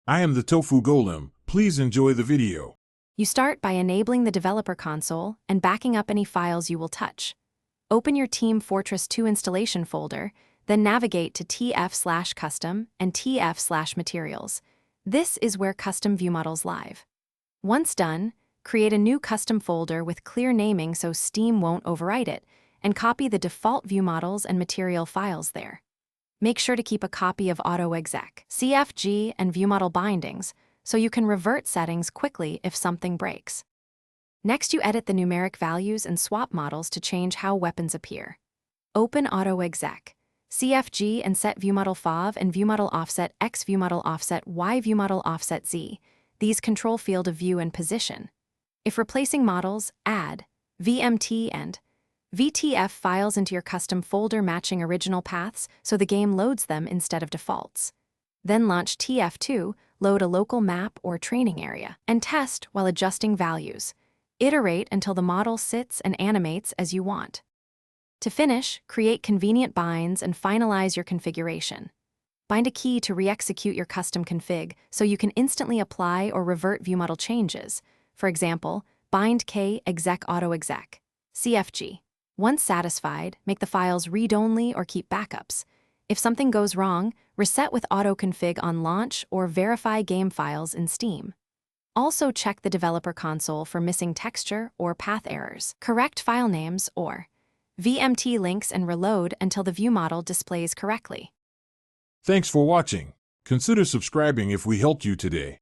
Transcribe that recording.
I am the Tofu Golem. Please enjoy the video. You start by enabling the developer console and backing up any files you will touch. Open your Team Fortress 2 installation folder, then navigate to tf/custom and tf/materials. This is where Custom Viewmodels live. Once done, create a new custom folder with clear naming so Steam won't overwrite it, and copy the default Viewmodels and material files there. Make sure to keep a copy of AutoExec, CFG, and Viewmodel bindings so you can revert settings quickly if something breaks. Next, you edit the numeric values and swap models to change how weapons appear. Open AutoExec, CFG, and set Viewmodel FOV and Viewmodel Offset X, Viewmodel Offset Y, Viewmodel Offset Z. These control field of view and position. If replacing models, add VMT and VTF files into your custom folder matching original paths so the game loads them instead of defaults. Then launch Tf2, load a local map or training area, and test while adjusting values. Iterate until the model sits and animates as you want. To finish, create convenient binds and finalize your configuration. Bind a key to re-execute your custom config so you can instantly apply or revert viewmodel changes. For example, bind k exec AutoExec, CFG. Once satisfied, make the files read-only or keep backups. If something goes wrong, reset with autoconfig on launch or verify game files in Steam. Also check the developer console for missing texture or path errors. Correct file names or VMT links and reload until the view model displays correctly. Thanks for watching. Consider subscribing if we helped you today.